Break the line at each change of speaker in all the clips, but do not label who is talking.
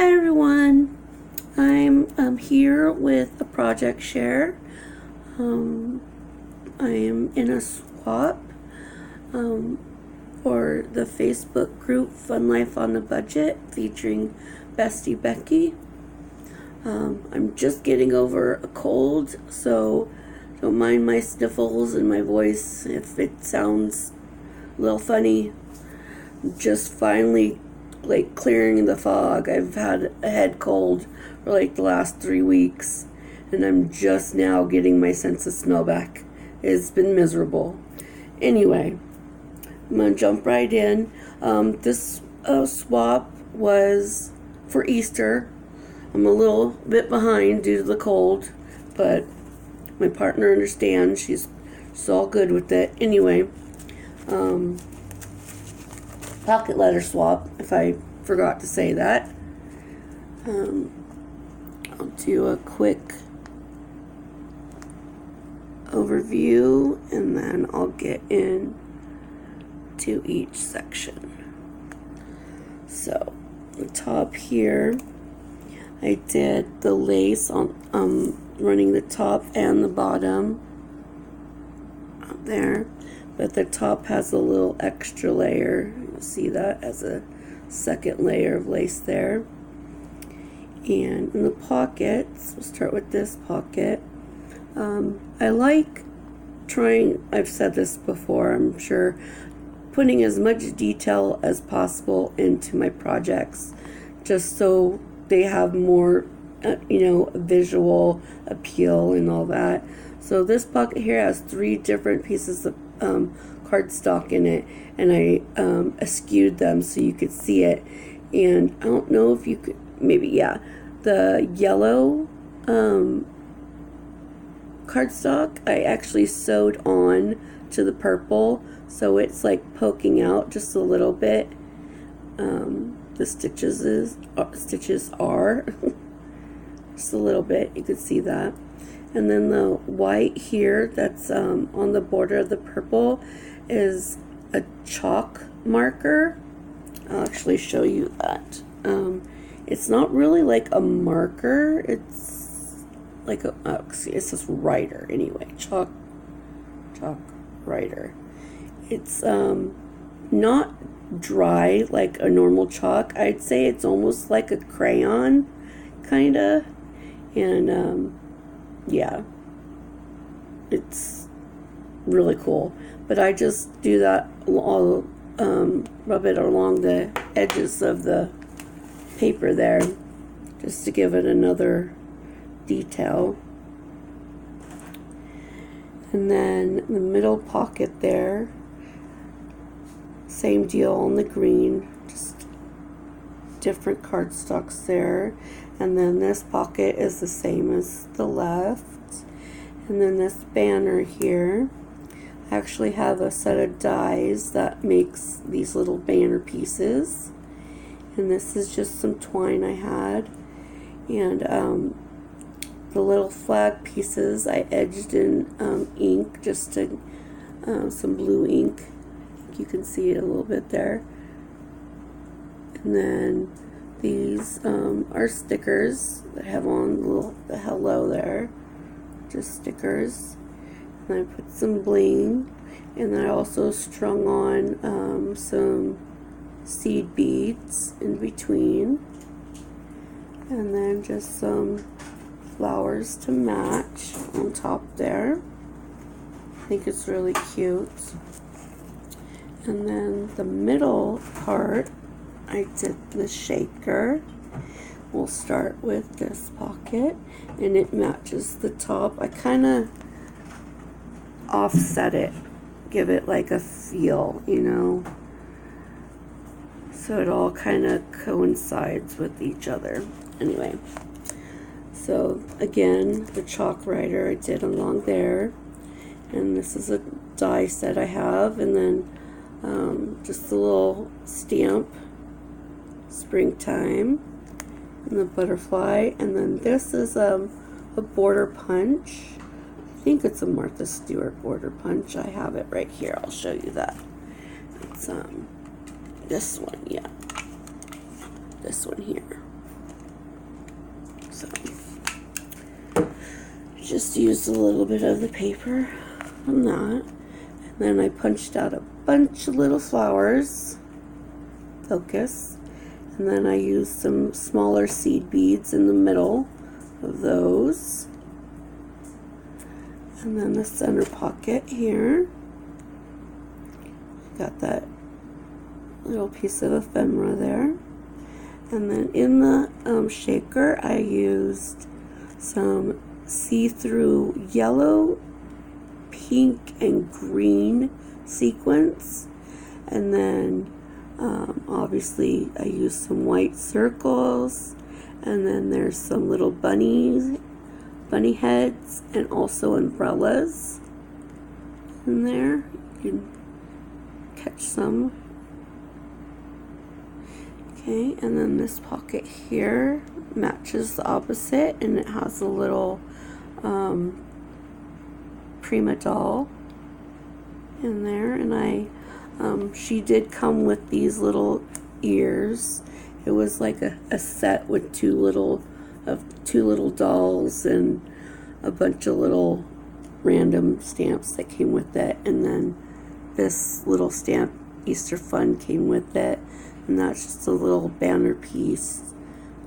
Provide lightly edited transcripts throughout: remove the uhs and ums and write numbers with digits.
Hi everyone, I'm here with a project share. I am in a swap for the Facebook group FunLifeOnABudget featuring Bestie, Becky. I'm just getting over a cold, so don't mind my sniffles and my voice if it sounds a little funny. Just finally clearing the fog. I've had a head cold for the last 3 weeks, and I'm just now getting my sense of smell back. It's been miserable. Anyway, I'm gonna jump right in. This swap was for Easter. I'm a little bit behind due to the cold, but my partner understands. She's all good with it. Anyway, pocket letter swap, if I forgot to say that. I'll do a quick overview and then I'll get in to each section. So the top here, I did the lace on running the top and the bottom up there, but the top has a little extra layer. You'll see that as a second layer of lace there. And in the pockets, we'll start with this pocket. I like trying, I've said this before, I'm sure, putting as much detail as possible into my projects, just so they have more, visual appeal and all that. So this pocket here has 3 different pieces of cardstock in it, and I skewed them so you could see it. And I don't know if you could, maybe, yeah, the yellow cardstock I actually sewed on to the purple, so it's poking out just a little bit. The stitches are just a little bit, you could see that. And then the white here that's on the border of the purple is a chalk marker. I'll actually show you that. It's not really like a marker, it's like a, it says writer anyway, chalk writer. It's not dry like a normal chalk. I'd say it's almost like a crayon, kinda. And yeah, it's really cool. But I just do that all, rub it along the edges of the paper there, just to give it another detail. And then the middle pocket there, same deal on the green, just different cardstocks there. And then this pocket is the same as the left. And then this banner here, I actually have a set of dies that makes these little banner pieces. And this is just some twine I had. And the little flag pieces I edged in ink, just to some blue ink. You can see it a little bit there. And then these are stickers that have on the hello there, just stickers. And I put some bling, and then I also strung on some seed beads in between, and then just some flowers to match on top there. I think it's really cute. And then the middle part, I did the shaker. We'll start with this pocket, and it matches the top. I kind of offset it, give it like a feel, so it all kind of coincides with each other. Anyway, so again, the chalk writer I did along there, and this is a die set I have, and then just a little stamp, springtime, and the butterfly. And then this is a border punch. I think it's a Martha Stewart border punch. I have it right here. I'll show you that. It's this one, yeah. This one here. So just used a little bit of the paper on that. And then I punched out a bunch of little flowers, focus. And then I used some smaller seed beads in the middle of those. And then the center pocket here. Got that little piece of ephemera there. And then in the shaker, I used some see-through yellow, pink, and green sequins. And then obviously I used some white circles. And then there's some little bunny heads, and also umbrellas in there. You can catch some. Okay, and then this pocket here matches the opposite, and it has a little prima doll in there. And she did come with these little ears. It was like a set with two little dolls and a bunch of little random stamps that came with it. And then this little stamp, Easter Fun, came with it. And that's just a little banner piece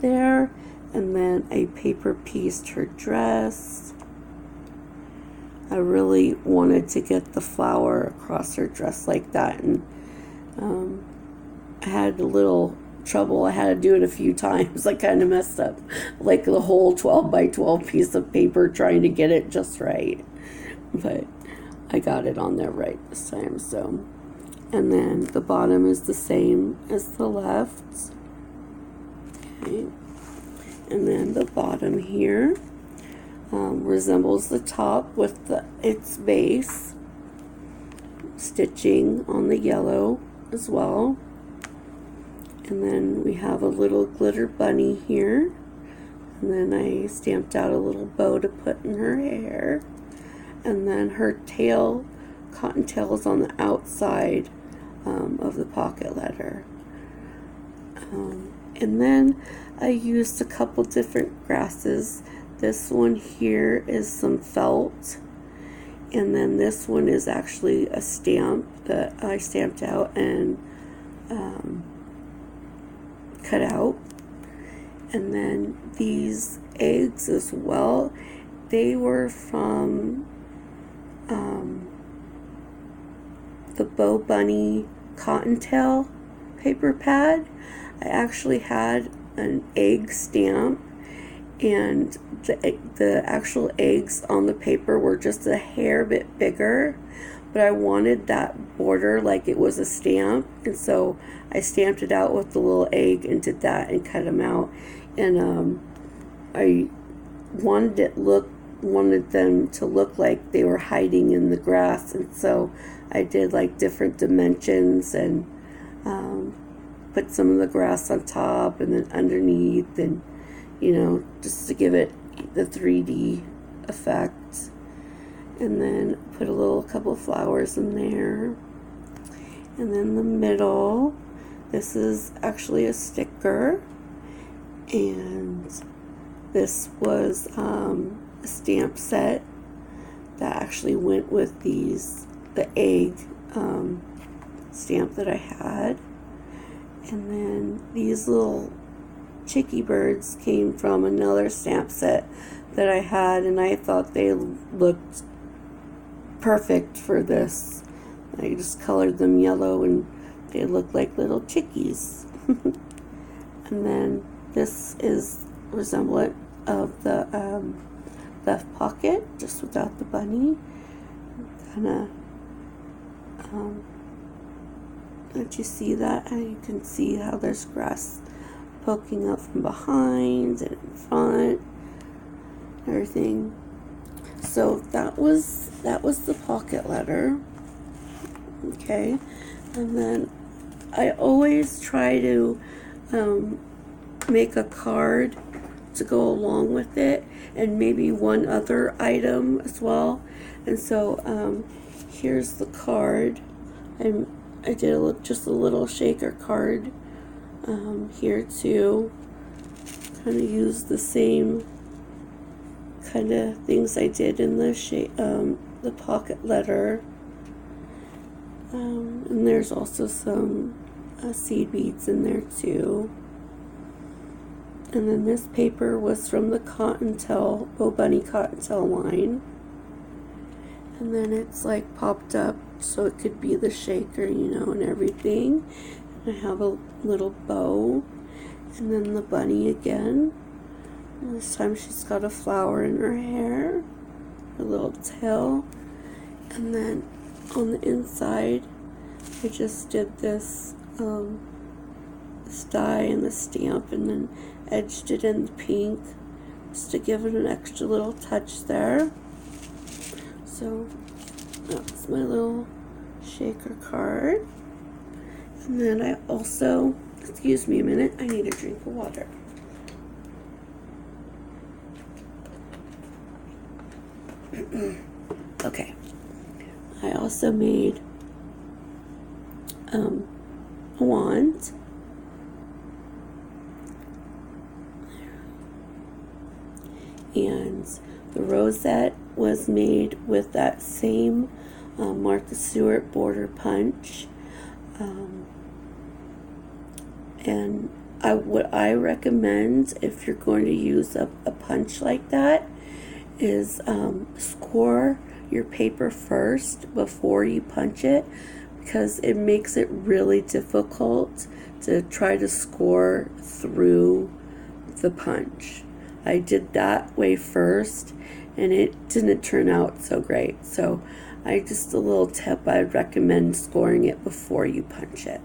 there. And then I paper pieced her dress. I really wanted to get the flower across her dress like that. And I had a little trouble. I had to do it a few times. I kind of messed up like the whole 12 by 12 piece of paper trying to get it just right. But I got it on there right this time. So, and then the bottom is the same as the left. Okay. And then the bottom here resembles the top with its base stitching on the yellow as well. And then we have a little glitter bunny here. And then I stamped out a little bow to put in her hair. And then her tail, cottontail, is on the outside of the pocket letter. And then I used a couple different grasses. This one here is some felt. And then this one is actually a stamp that I stamped out and cut out. And then these eggs as well, they were from the Bow Bunny Cottontail paper pad. I actually had an egg stamp, and the actual eggs on the paper were just a hair bit bigger, but I wanted that border like it was a stamp, and so I stamped it out with the little egg and did that and cut them out. And I wanted them to look like they were hiding in the grass, and so I did like different dimensions and put some of the grass on top and then underneath, and just to give it the 3D effect. And then put a couple flowers in there. And then the middle, this is actually a sticker, and this was a stamp set that actually went with the egg stamp that I had. And then these little chicky birds came from another stamp set that I had, and I thought they looked perfect for this. I just colored them yellow and they look like little chickies. And then this is resemblant of the left pocket, just without the bunny. Kind of let you see that, and you can see how there's grass poking up from behind and in front, everything. So that was the pocket letter. Okay, and then I always try to make a card to go along with it, and maybe one other item as well. And so here's the card. I did just a little shaker card here too. kind of use the same kind of things I did in the pocket letter. And there's also some seed beads in there too. And then this paper was from the Cottontail, Bo Bunny Cottontail line. And then it's like popped up so it could be the shaker, you know, and everything. And I have a little bow. And then the bunny again. And this time she's got a flower in her hair. A little tail. And then on the inside, I just did this die and the stamp, and then edged it in pink just to give it an extra little touch there. So that's my little shaker card. And then I also, excuse me a minute, I need a drink of water. Okay, I also made a wand. And the rosette was made with that same Martha Stewart border punch. And what I recommend if you're going to use a punch like that is score your paper first before you punch it, because it makes it really difficult to try to score through the punch. I did that way first and it didn't turn out so great. So just a little tip, I'd recommend scoring it before you punch it.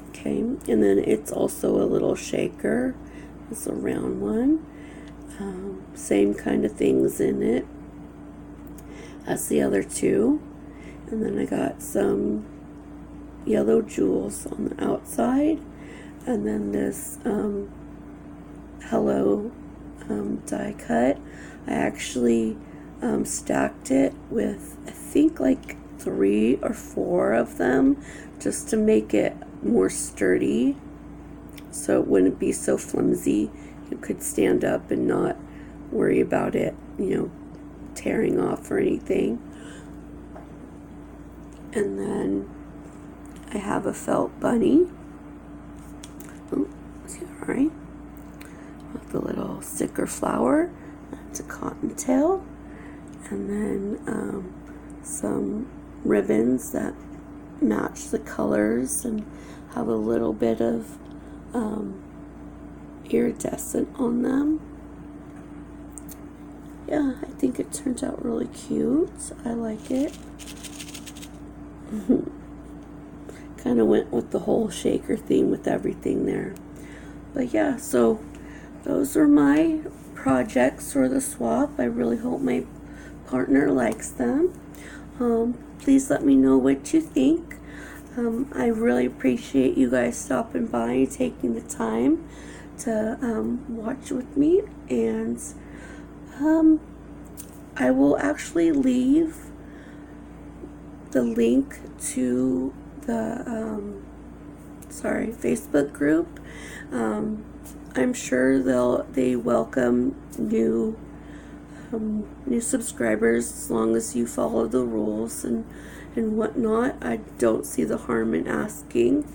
Okay, and then it's also a little shaker. It's a round one. Same kind of things in it as the other two. And then I got some yellow jewels on the outside. And then this Hello die cut. I actually stacked it with, I think, like 3 or 4 of them just to make it more sturdy so it wouldn't be so flimsy. You could stand up and not worry about it, you know, tearing off or anything. And then I have a felt bunny. Oh, alright. With the little sticker flower. That's a cottontail. And then some ribbons that match the colors and have a little bit of iridescent on them. Yeah, I think it turns out really cute. I like it. Kind of went with the whole shaker theme with everything there. But yeah, so those are my projects for the swap. I really hope my partner likes them. Please let me know what you think. I really appreciate you guys stopping by and taking the time to watch with me. And I will actually leave the link to the Facebook group. I'm sure they welcome new subscribers as long as you follow the rules and whatnot. I don't see the harm in asking.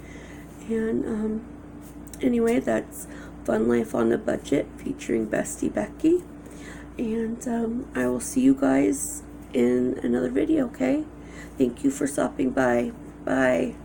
And anyway, that's Fun Life on a Budget featuring Bestie Becky. And I will see you guys in another video, okay? Thank you for stopping by. Bye.